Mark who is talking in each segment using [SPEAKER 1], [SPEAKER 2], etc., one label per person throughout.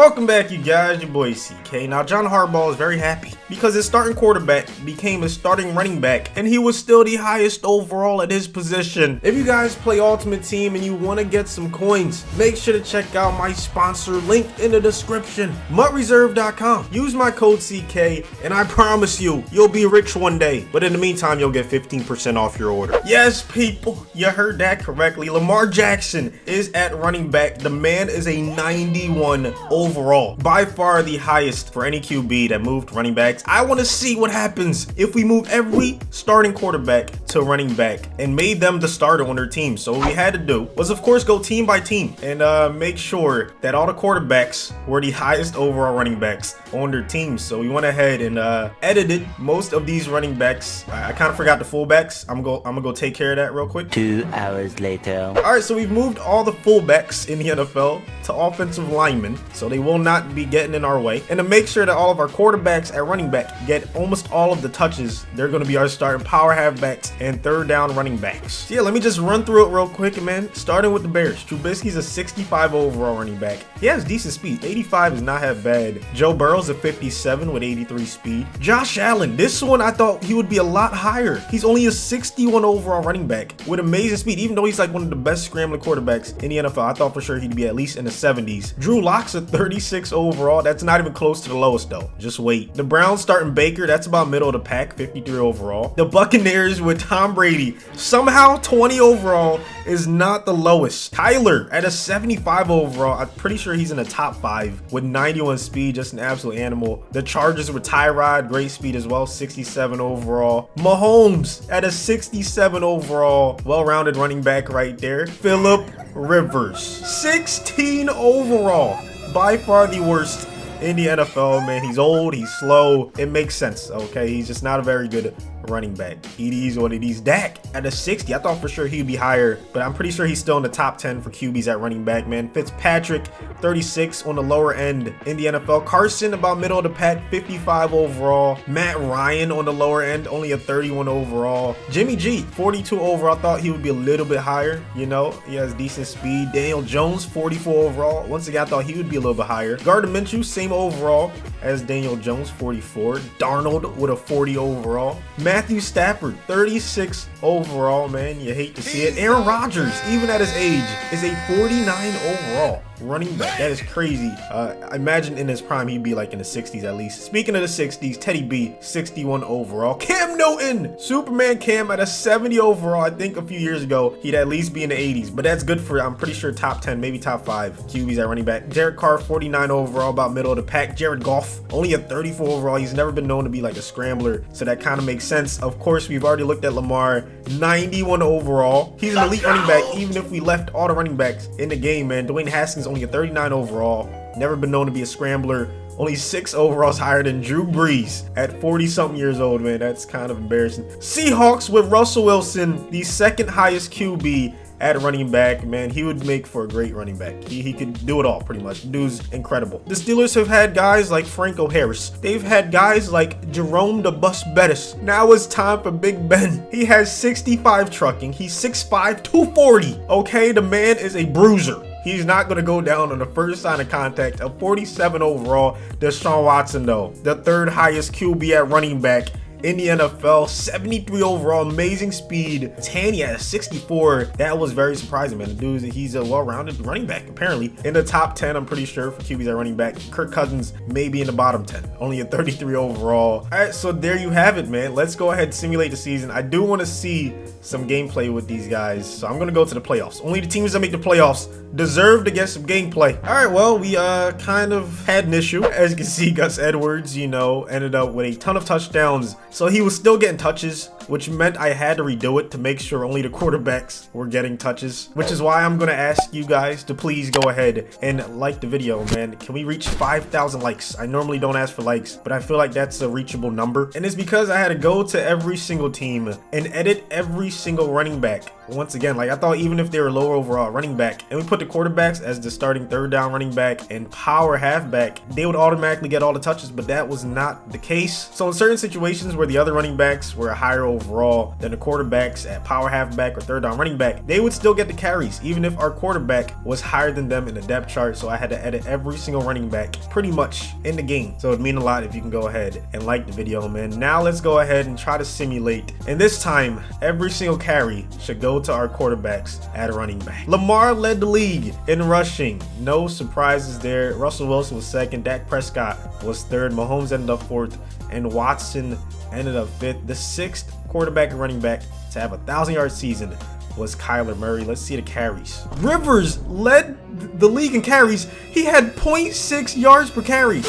[SPEAKER 1] Welcome back, you guys, your boy CK. Now, John Harbaugh is very happy because his starting quarterback became his starting running back, and he was still the highest overall at his position. If you guys play Ultimate Team and you want to get some coins, make sure to check out my sponsor link in the description, MUTReserve.com. Use my code CK, and I promise you'll be rich one day. But in the meantime, you'll get 15% off your order. Yes, people, you heard that correctly. Lamar Jackson is at running back. The man is a 91 overall, by far the highest for any QB that moved running backs. I want to see what happens if we move every starting quarterback to running back and made them the starter on their team. So what we had to do was, of course, go team by team and make sure that all the quarterbacks were the highest overall running backs on their teams. So we went ahead and edited most of these running backs. I kind of forgot the fullbacks. I'm gonna go take care of that real quick.
[SPEAKER 2] 2 hours later.
[SPEAKER 1] All right, so we've moved all the fullbacks in the NFL to offensive linemen, so they will not be getting in our way. And to make sure that all of our quarterbacks at running back get almost all of the touches, they're going to be our starting power halfbacks and third down running backs. So yeah, let me just run through it real quick, man. Starting with the Bears, Trubisky's a 65 overall running back. He has decent speed. 85 is not half bad. Joe Burrow's a 57 with 83 speed. Josh Allen, this one I thought he would be a lot higher. He's only a 61 overall running back with amazing speed, even though he's like one of the best scrambling quarterbacks in the NFL. I thought for sure he'd be at least in the 70s. Drew Lock's a 36 overall. That's not even close to the lowest though. Just wait. The Browns starting Baker, that's about middle of the pack, 53 overall. The Buccaneers with Tom Brady, somehow 20 overall is not the lowest. Kyler at a 75 overall. I'm pretty sure he's in the top 5 with 91 speed, just an absolute animal. The Chargers with Tyrod, great speed as well, 67 overall. Mahomes at a 67 overall, well-rounded running back right there. Phillip Rivers, 16 overall, by far the worst in the NFL, man. He's old, he's slow. It makes sense, okay? He's just not a very good running back. He's what it is. Dak at a 60. I thought for sure he'd be higher, but I'm pretty sure he's still in the top 10 for QBs at running back, man. Fitzpatrick, 36 on the lower end in the NFL. Carson about middle of the pack, 55 overall. Matt Ryan on the lower end, only a 31 overall. Jimmy G, 42 overall. I thought he would be a little bit higher, you know. He has decent speed. Daniel Jones, 44 overall. Once again, I thought he would be a little bit higher. Gardner Minshew, same overall as Daniel Jones, 44. Darnold with a 40 overall. Matthew Stafford, 36 overall, man. You hate to see it. Aaron Rodgers, even at his age, is a 49 overall running back. That is crazy. I imagine in his prime he'd be like in the 60s at least. Speaking of the 60s, Teddy B, 61 overall. Cam Newton, Superman Cam at a 70 overall. I think a few years ago he'd at least be in the 80s, but that's good for, I'm pretty sure, top 10, maybe top 5 QBs at running back. Derek Carr, 49 overall, about middle of the pack. Jared Goff, only a 34 overall. He's never been known to be like a scrambler, so that kind of makes sense. Of course, we've already looked at Lamar, 91 overall. He's an elite running back, even if we left all the running backs in the game, man. Dwayne Haskins, only a 39 overall. Never been known to be a scrambler. Only 6 overalls higher than Drew Brees at 40-something years old, man. That's kind of embarrassing. Seahawks with Russell Wilson, the second highest QB at running back, man. He would make for a great running back. He could do it all pretty much. Dude's incredible. The Steelers have had guys like Franco Harris. They've had guys like Jerome the Bus Bettis. Now it's time for Big Ben. He has 65 trucking. He's 6'5", 240. Okay, the man is a bruiser. He's not going to go down on the first sign of contact. A 47 overall. Deshaun Watson, though, the third highest QB at running back in the NFL, 73 overall, amazing speed. Tanny at a 64. That was very surprising, man. The dude, he's a well-rounded running back, apparently. In the top 10, I'm pretty sure, for QBs at running back. Kirk Cousins, maybe in the bottom 10. Only a 33 overall. All right, so there you have it, man. Let's go ahead and simulate the season. I do want to see some gameplay with these guys, so I'm going to go to the playoffs. Only the teams that make the playoffs deserve to get some gameplay. All right, well, we kind of had an issue. As you can see, Gus Edwards, you know, ended up with a ton of touchdowns. So he was still getting touches, which meant I had to redo it to make sure only the quarterbacks were getting touches, which is why I'm going to ask you guys to please go ahead and like the video, man. Can we reach 5,000 likes? I normally don't ask for likes, but I feel like that's a reachable number. And it's because I had to go to every single team and edit every single running back. Once again, like I thought even if they were lower overall running back and we put the quarterbacks as the starting third down running back and power halfback, they would automatically get all the touches, but that was not the case. So in certain situations where the other running backs were a higher overall, then the quarterbacks at power halfback or third down running back, they would still get the carries, even if our quarterback was higher than them in the depth chart. So I had to edit every single running back pretty much in the game. So it'd mean a lot if you can go ahead and like the video, man. Now let's go ahead and try to simulate. And this time, every single carry should go to our quarterbacks at a running back. Lamar led the league in rushing. No surprises there. Russell Wilson was second. Dak Prescott was third. Mahomes ended up fourth. And Watson ended up fifth. The sixth quarterback and running back to have a 1,000-yard season was Kyler Murray. Let's see the carries. Rivers led the league in carries. He had 0.6 yards per carry.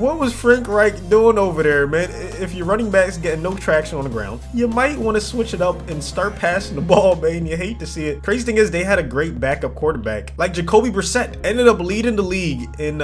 [SPEAKER 1] What was Frank Reich doing over there, man? If your running back's getting no traction on the ground, you might want to switch it up and start passing the ball, man. You hate to see it. Crazy thing is, they had a great backup quarterback. Like Jacoby Brissett ended up leading the league in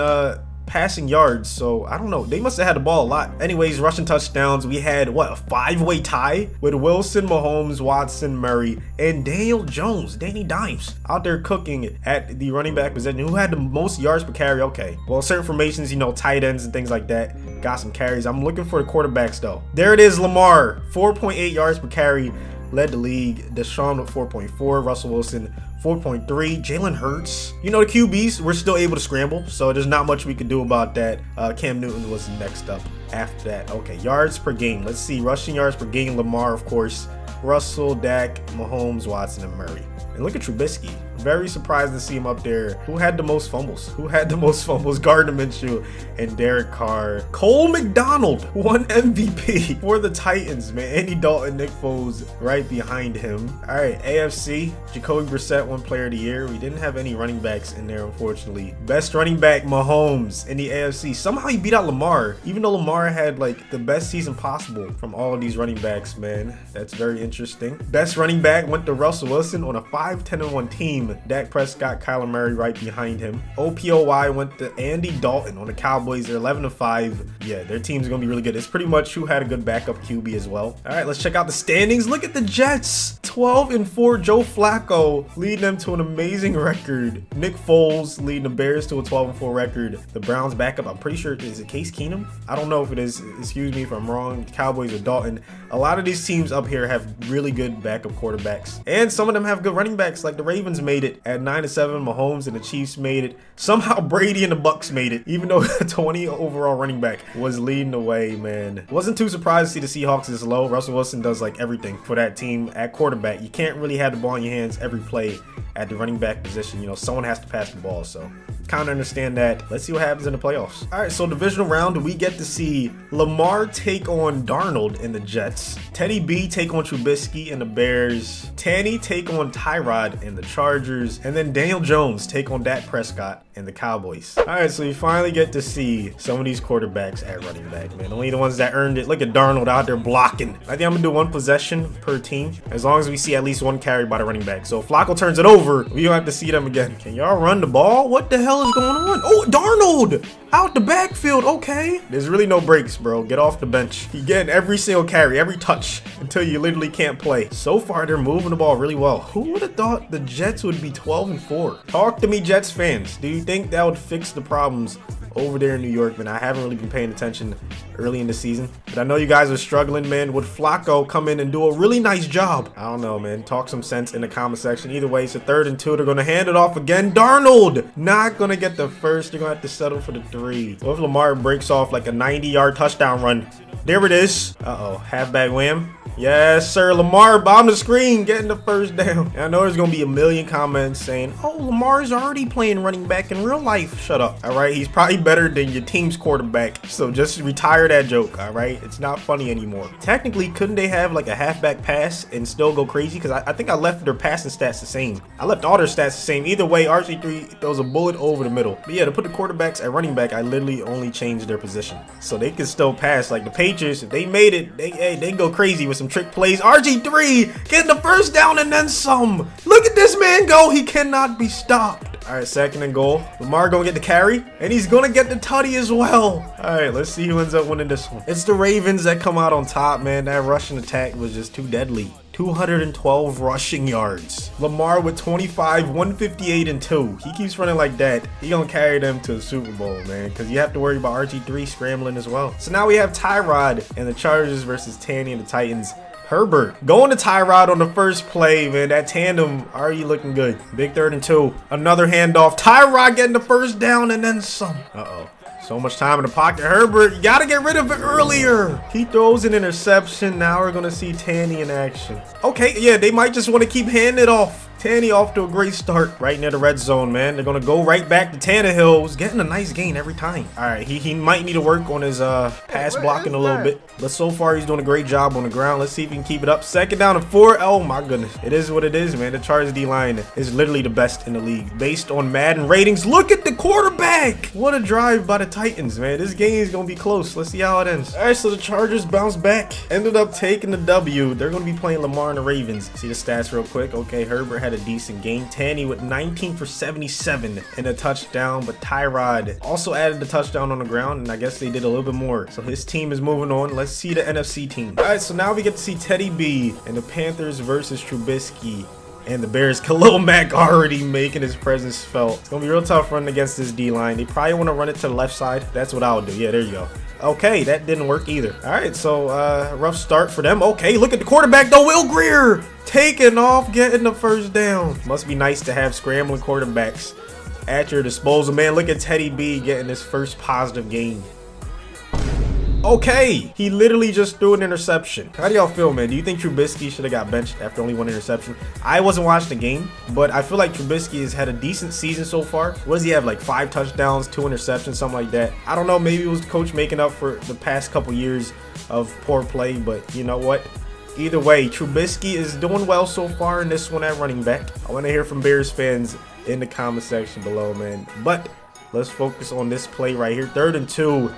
[SPEAKER 1] passing yards, so I don't know, they must have had the ball a lot. Anyways, rushing touchdowns, we had what, a 5-way tie with Wilson, Mahomes, Watson, Murray, and Daniel Jones, Danny Dimes, out there cooking at the running back position. Who had the most yards per carry? Okay, well, certain formations, you know, tight ends and things like that got some carries. I'm looking for the quarterbacks though. There it is. Lamar, 4.8 yards per carry, led the league. Deshaun with 4.4, Russell Wilson 4.3, Jalen Hurts. You know, the QBs were still able to scramble, so there's not much we could do about that. Cam Newton was next up after that. Okay, yards per game. Let's see, rushing yards per game. Lamar, of course. Russell, Dak, Mahomes, Watson, and Murray. And look at Trubisky. Very surprised to see him up there. Who had the most fumbles? Who had the most fumbles? Gardner Minshew and Derek Carr. Cole McDonald won MVP for the Titans, man. Andy Dalton, Nick Foles right behind him. All right, AFC. Jacoby Brissett won Player of the Year. We didn't have any running backs in there, unfortunately. Best running back, Mahomes in the AFC. Somehow he beat out Lamar, even though Lamar had like the best season possible from all of these running backs, man. That's very interesting. Best running back went to Russell Wilson on a 5-10-1 team. Dak Prescott, Kyler Murray right behind him. OPOY went to Andy Dalton on the Cowboys. They're 11-5. Yeah, their team's gonna be really good. It's pretty much who had a good backup QB as well. All right, let's check out the standings. Look at the Jets, 12-4. Joe Flacco leading them to an amazing record. Nick Foles leading the Bears to a 12-4 record. The Browns backup, I'm pretty sure, is it Case Keenum? I don't know if it is. Excuse me if I'm wrong. Cowboys or Dalton. A lot of these teams up here have really good backup quarterbacks, and some of them have good running backs. Like the Ravens made it at 9-7. Mahomes and the Chiefs made it. Somehow Brady and the Bucks made it, even though a 20 overall running back was leading the way, man. Wasn't too surprised to see the Seahawks this low. Russell Wilson does like everything for that team at quarterback. You can't really have the ball in your hands every play at the running back position. You know, someone has to pass the ball, so kind of understand that. Let's see what happens in the playoffs. All right, so divisional round, we get to see Lamar take on Darnold in the Jets, Teddy B take on Trubisky and the Bears, Tanny take on Tyrod and the Chargers, and then Daniel Jones take on Dak Prescott and the Cowboys. All right, so you finally get to see some of these quarterbacks at running back, man. Only the ones that earned it. Look at Darnold out there blocking. I think I'm gonna do one possession per team, as long as we see at least one carry by the running back. So if Flacco turns it over, we don't have to see them again. Can y'all run the ball? What the hell is going on? Oh, Darnold out the backfield. Okay, there's really no breaks, bro. Get off the bench. You getting every single carry, every touch until you literally can't play. So far, they're moving the ball really well. Who would have thought the Jets would be 12-4? Talk to me, Jets fans. Do you think that would fix the problems over there in New York, man? I haven't really been paying attention early in the season, but I know you guys are struggling, man. Would Flacco come in and do a really nice job? I don't know, man. Talk some sense in the comment section. Either way, it's a 3rd and 2. They're going to hand it off again. Darnold not going to get the first. They're going to have to settle for the 3. What if Lamar breaks off like a 90-yard touchdown run? There it is. Uh-oh. Halfback wham. Yes, sir. Lamar bottom of the screen getting the first down. And I know there's going to be a million comments saying, oh, Lamar's already playing running back in real life. Shut up. All right. He's probably better than your team's quarterback. So just retire that joke. All right. It's not funny anymore. Technically, couldn't they have like a halfback pass and still go crazy? Because I think I left their passing stats the same. I left all their stats the same. Either way, RG3 throws a bullet over the middle. But yeah, to put the quarterbacks at running back, I literally only changed their position. So they can still pass. Like the Patriots, if they made it, they go crazy with some trick plays. RG3 getting the first down and then some. Look at this man go. He cannot be stopped. All right, 2nd and goal. Lamar gonna get the carry, and he's gonna get the tutty as well. All right, let's see who ends up winning this one. It's the Ravens that come out on top, man. That rushing attack was just too deadly. 212 rushing yards. Lamar with 25, 158 and 2. He keeps running like that. He gonna carry them to the Super Bowl, man, because you have to worry about RG3 scrambling as well. So now we have Tyrod and the Chargers versus Tanny and the Titans. Herbert going to Tyrod on the first play, man. That tandem already looking good. Big 3rd and 2. Another handoff. Tyrod getting the first down and then some. Uh-oh. So much time in the pocket. Herbert, you gotta get rid of it earlier. He throws an interception. Now we're gonna see Tanny in action. Okay, yeah, they might just want to keep handing it off. Tanny off to a great start right near the red zone, man. They're gonna go right back to Tannehill, who's getting a nice gain every time. All right, he might need to work on his pass blocking a little bit, but so far he's doing a great job on the ground. Let's see if he can keep it up. 2nd down and 4. Oh my goodness, it is what it is, man. The Chargers D-line is literally the best in the league based on Madden ratings. Look at the quarterback. What a drive by the Titans, man. This game is gonna be close. Let's see how it ends. All right, so the Chargers bounced back, ended up taking the W. They're gonna be playing Lamar and the Ravens. See the stats real quick. Okay, Herbert had a decent game. Tanny with 19 for 77 and a touchdown, but Tyrod also added the touchdown on the ground, and I guess they did a little bit more. So his team is moving on. Let's see the NFC team. All right, so now we get to see Teddy B and the Panthers versus Trubisky and the Bears. Khalil Mack already making his presence felt. It's gonna be real tough running against this D-line. They probably want to run it to the left side. That's what I would do. Yeah, there you go. Okay, that didn't work either. All right, so rough start for them. Okay, look at the quarterback though, Will Greer taking off, getting the first down. Must be nice to have scrambling quarterbacks at your disposal, man. Look at Teddy B getting his first positive game. Okay, he literally just threw an interception. How do y'all feel, man? Do you think Trubisky should have got benched after only 1 interception? I wasn't watching the game, but I feel like Trubisky has had a decent season so far. What does he have, like 5 touchdowns, 2 interceptions, something like that? I don't know, maybe it was the coach making up for the past couple years of poor play, but you know what? Either way, Trubisky is doing well so far in this one at running back. I want to hear from Bears fans in the comment section below, man. But let's focus on this play right here. 3rd and 2.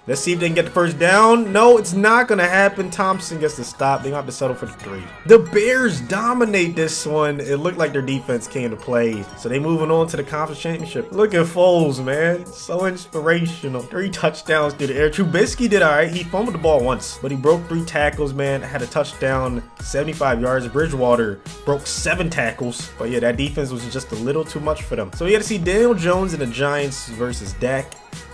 [SPEAKER 1] Let's see if they can get the first down. No, it's not going to happen. Thompson gets the stop. They're going to have to settle for the 3. The Bears dominate this one. It looked like their defense came to play. So they moving on to the conference championship. Look at Foles, man. So inspirational. 3 touchdowns through the air. Trubisky did all right. He fumbled the ball once, but he broke 3 tackles, man. Had a touchdown, 75 yards. Bridgewater broke 7 tackles. But yeah, that defense was just a little too much for them. So we got to see Daniel Jones and the Giants versus Dak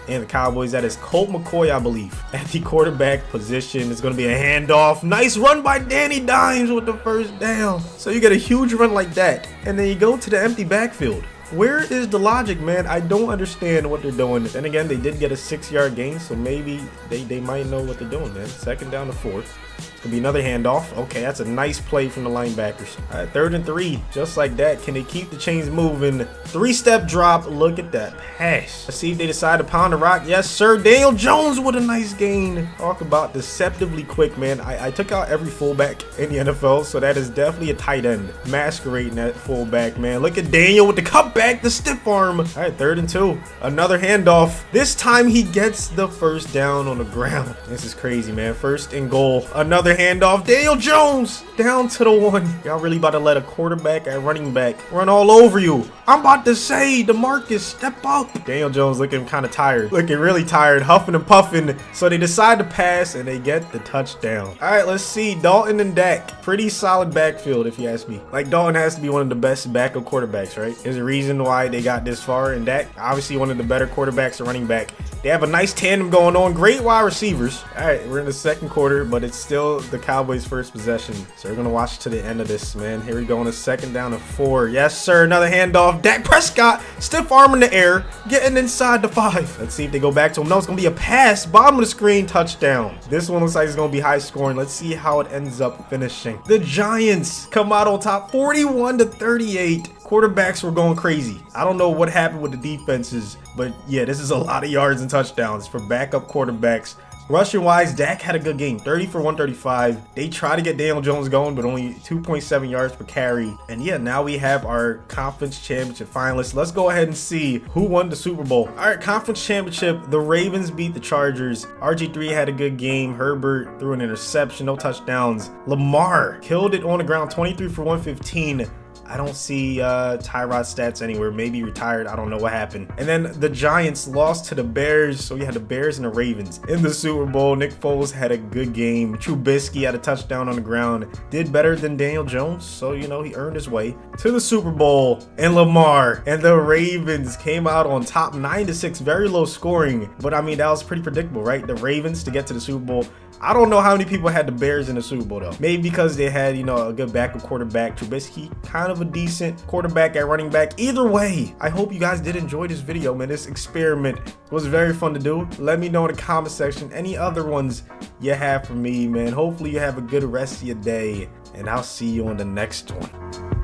[SPEAKER 1] and the Cowboys. That is Colt McCoy, I believe, at the quarterback position. It's going to be a handoff. Nice run by Danny Dimes with the first down. So you get a huge run like that, and then you go to the empty backfield. Where is the logic, man? I don't understand what they're doing. Then again, they did get a 6-yard gain, so maybe they might know what they're doing, man. 2nd down to 4. It's going to be another handoff. Okay, that's a nice play from the linebackers. All right, 3rd and 3. Just like that. Can they keep the chains moving? 3-step drop. Look at that pass. Let's see if they decide to pound the rock. Yes, sir. Daniel Jones with a nice gain. Talk about deceptively quick, man. I took out every fullback in the NFL, so that is definitely a tight end masquerading at fullback, man. Look at Daniel with the cutback, the stiff arm. All right, 3rd and 2. Another handoff. This time he gets the first down on the ground. This is crazy, man. 1st and goal. Another handoff. Daniel Jones down to the 1. Y'all really about to let a quarterback and running back run all over you. I'm about to say, DeMarcus, step up. Daniel Jones looking kind of tired. Looking really tired, huffing and puffing. So they decide to pass, and they get the touchdown. All right, let's see. Dalton and Dak. Pretty solid backfield, if you ask me. Like, Dalton has to be one of the best backup quarterbacks, right? There's a reason why they got this far. And Dak, obviously one of the better quarterbacks at running back. They have a nice tandem going on. Great wide receivers. All right, we're in the 2nd quarter, but it's still the Cowboys' first possession. So we're going to watch to the end of this, man. Here we go on a 2nd down and 4. Yes, sir. Another handoff. Dak Prescott, stiff arm in the air, getting inside the 5. Let's see if they go back to him. No, it's going to be a pass. Bottom of the screen, touchdown. This one looks like it's going to be high scoring. Let's see how it ends up finishing. The Giants come out on top 41-38. Quarterbacks were going crazy. I don't know what happened with the defenses, but yeah, this is a lot of yards and touchdowns for backup quarterbacks. Rushing wise, Dak had a good game, 30 for 135. They try to get Daniel Jones going, but only 2.7 yards per carry. And yeah, now we have our conference championship finalists. Let's go ahead and see who won the Super Bowl. All right, conference championship, the Ravens beat the Chargers. RG3 had a good game. Herbert threw an interception, no touchdowns. Lamar killed it on the ground, 23 for 115. I don't see Tyrod's stats anywhere. Maybe retired. I don't know what happened. And then the Giants lost to the Bears. So you had the Bears and the Ravens in the Super Bowl. Nick Foles had a good game. Trubisky had a touchdown on the ground. Did better than Daniel Jones. So, you know, he earned his way to the Super Bowl. And Lamar and the Ravens came out on top 9-6. Very low scoring. But I mean, that was pretty predictable, right? The Ravens to get to the Super Bowl. I don't know how many people had the Bears in the Super Bowl though. Maybe because they had, you know, a good backup quarterback. Trubisky, kind of a decent quarterback at running back. Either way, I hope you guys did enjoy this video, man. This experiment was very fun to do. Let me know in the comment section any other ones you have for me, man. Hopefully you have a good rest of your day, and I'll see you on the next one.